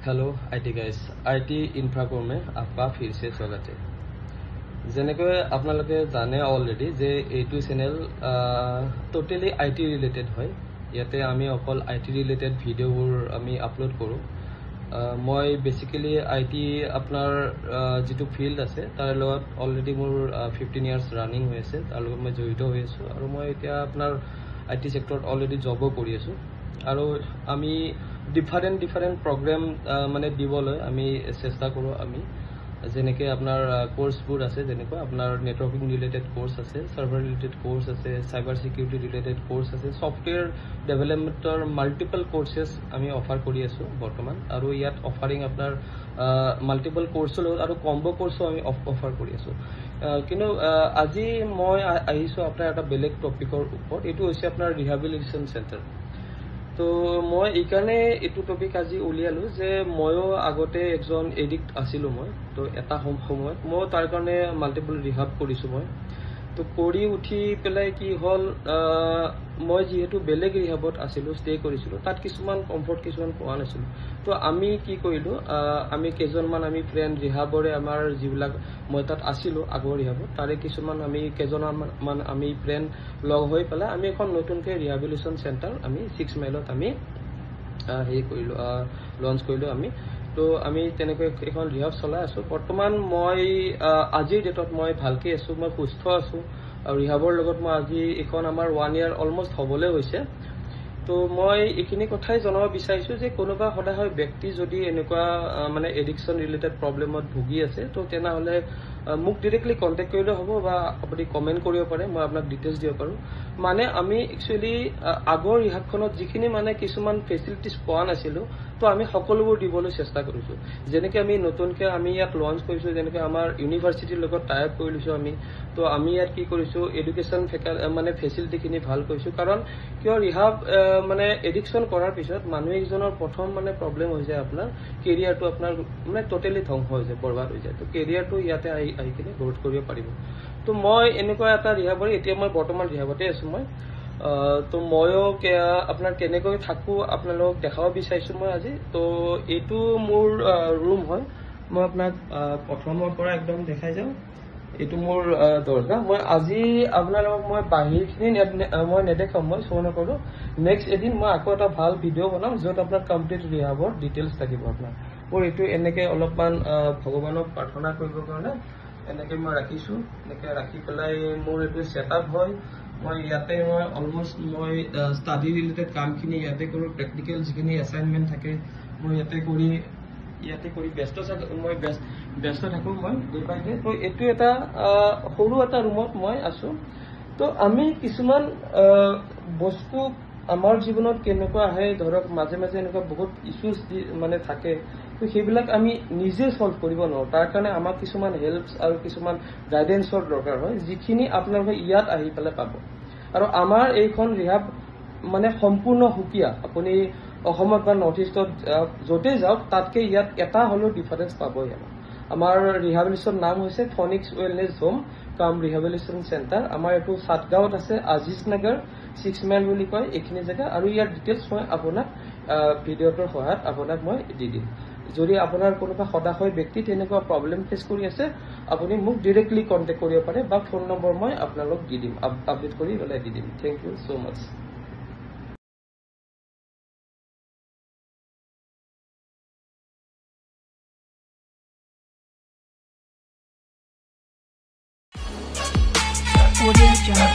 Hello IT guys IT Infracore में आपका फिर से स्वागत है। जेनेको आपनालोके जाने ऑलरेडी जे एटू चैनल टोटली आईटी रिलेटेड है। याते आमी अकल आईटी रिलेटेड भिडिओबोर आमी अपलोड करूँ। मैं बेसिकली आईटी आपनार जितु फील्ड आछे तार लगत ऑलरेडी मोर 15 इयर्स रानिंग হৈ আছে। तार लगत मैं जड़ित হৈ আছো আৰু মই এতিয়া आपनार आईटी सेक्टरत ऑलरेडी जॉबो কৰি আছো আৰু আমি डिफरेंट प्रोग्राम माने दिबोले आमी चेष्टा करूँ। आमी जेनेके आपनार कोर्सबोर आछे जेनेको आपनार नेटवर्किंग रिलेटेड कोर्स आछे, सर्वर रिलेटेड कोर्स आछे, साइबर सिक्यूरिटी रिलेटेड कोर्स आछे, सॉफ्टवेयर डेवलपमेंटर माल्टिपल कोर्सेस आमी ऑफर करि आछो बर्तमान আৰু ইয়াত অফাৰিং आपनार माल्टिपल कोर्स আৰু कम्बो कोर्सो आमी ऑफर करि आछो। কিন্তু আজি মই আহিছো आपनार এটা বেলেগ টপিকৰ ওপৰত। এটো হৈছে आपनार ৰিহেবিলিটেশন সেন্টাৰ। तो मैं इकाने एटू टपिक आज उलियालो जे मयो आगते एकजन एडिक्ट आसिलो मैं। तो एटा समय मैं तार कारणे माल्टिपल रिहाब करिसु मैं। तो करि उठी पेलाय कि हल मैं जेहेतु बेलेग रिहाबत आसिलो स्टे करिसिलो तात किछुमान कम्फर्ट किछुमान पोৱা नासिलो। तो आमी कि करिलो आमी केजनमान आमी फ्रेंड रिहाबरे आमार जिबिलाक मैं तात आसिलो आगोर रिहाबत तारे किछुमान आमी केजनमान आमी फ्रेंड लग হৈ পেলাই आमी এখন নতুনকে ৰিহেবিলিটেশন সেন্টাৰ आमी 6 মাইলত आमी हे करिलो लॉन्च करिलो आमी। तो आमी तेनेকৈ এখন ৰিহাব চলাই আছো বৰ্তমান। মই আজিৰ ডেটত মই ভালকে আছো, মই সুস্থ আছো আৰু ৰিহাবৰ লগত মই আজি এখন আমাৰ 1 ইয়াৰ অলমোস্ট হবলে হৈছে। तो मैं এইখিনি কথাই জনাব বিচাৰিছো যে কোনোবা সদায় ব্যক্তি যদি এনেকুৱা মানে এডিকশন ৰিলেটেড প্ৰবলেমত ভুগি আছে তো তেনা হলে মোক ডাইৰেক্টলি কন্টাক্ট কৰিলে হ'ব বা আপুনি কমেন্ট কৰিব পাৰে, মই আপোনাক ডিটেইলছ দিব পাৰো। মানে আমি একচুয়ালি আগৰ ৰিহাবখনত যিখিনি মানে কিছুমান ফেসিলিটিজ পোৱা নাছিলো তো আমি সকলোবোৰ দিবলৈ চেষ্টা কৰিছো। যেনেকৈ আমি নতুনকৈ আমি ইয়াত লঞ্চ কৰিছো, যেনেকৈ আমাৰ ইউনিভাৰ্চিটিৰ লগত টাই আপ কৰি লৈছো আমি। তো আমি ইয়াত কি কৰিছো এডুকেশন মানে ফেসিলিটিখিনি ভাল কৰিছো। কাৰণ কিয় ৰিহাব মানে এডিকশন কৰাৰ পিছত মানুহ একজনৰ প্ৰথম মানে প্ৰবলেম হৈ যায় আপোনাৰ কেৰিয়াৰটো আপোনাৰ মানে টোটালি ধ্বংস হৈ যায়, বৰবাদ হৈ যায়। তো কেৰিয়াৰটো ইয়াতে আহি কিনে গ্ৰোথ কৰিব পাৰিব। তো মই এনেকুৱা এটা ৰিহাবৰ এতিয়া মই বৰ্তমান ৰিহাবতে আছো মই। তো ময়ো আপনাৰ কেনেকৈ থাকো আপোনালোকক দেখাব বিচাৰিছো মই আজি। তো এইটো মোৰ ৰুম হয়। মই আপোনাক প্ৰথমৰ পৰা একদম দেখাই যাওঁ। এইটো মোৰ দৰজা। মই আজি আপোনালোকক মই বাহিৰখিনি মই নেদেখাম, মই শ্ব' নকৰো। নেক্সট এদিন মই আকৌ এটা ভাল ভিডিঅ' বনাম য'ত আপোনাৰ কমপ্লিট ৰিহাবৰ ডিটেইলছ থাকিব আপোনাৰ। মোৰ এইটো এনেকে অলপমান ভগৱানক প্ৰাৰ্থনা কৰিবৰ কাৰণে এনেকে মই ৰাখিছো। এনেকে ৰাখি পেলাই মোৰ এইটো ছেটআপ হয়। मैं ইয়াতে मैं অলমোস্ট मैं স্টাডি रिलेटेड কামখিনি ইয়াতে কৰো। প্ৰেক্টিকেল যিখিনি এসাইনমেন্ট থাকে মই ইয়াতে কৰি ব্যস্ত থাকো মই ডে বাই ডে। তো এইটো এটা সৰু এটা ৰুমত মই আছো। তো আমি কিছুমান বস্তু আমাৰ জীৱনত কেনেকুৱা আহে ধৰক মাজে মাজে এনেকুৱা বহুত ইস্যুজ মানে থাকে। তো সেইবিলাক আমি নিজে সলভ কৰিব নোৱাৰো, তাৰ কাৰণে আমাক কিছুমান হেল্পছ আৰু কিছুমান গাইডেন্সৰ দৰকাৰ হয় যিখিনি আপোনালোকে ইয়াত আহি পেলাই পাব। আৰু আমাৰ এইখন ৰিহাব মানে সম্পূৰ্ণ সুকীয়া। আপুনি অসমত বা নৰ্থ ইষ্টত য'তে যাওক তাতকে ইয়াত এটা হলেও ডিফাৰেন্স পাবই। আমাৰ ৰিহাবিলিটেশন নাম হৈছে ফনিক্স ৱেলনেছ হোম কাম ৰিহাবিলিটেশন সেন্টাৰ। আমাৰ এইটো সাতগাঁৱত আছে, আজিজ নগৰ 6 মাইল বুলি কয় এইখিনি জেগা। আৰু ইয়াৰ ডিটেইলছ মই আপোনাক ভিডিঅ'টোৰ সহায়ত আপোনাক মই দি দিম। যদি আপোনাৰ কোনোবা সদায় ব্যক্তি তেনেকুৱা প্ৰবলেম ফেচ কৰি আছে আপুনি মোক ডাইৰেক্টলি কন্টেক্ট কৰিব পাৰে বা ফোন নম্বৰ মই আপোনালোক দি দিম, আপডেট কৰি পেলাই দি দিম। থেংক ইউ সো মাচ। Audio Jungle.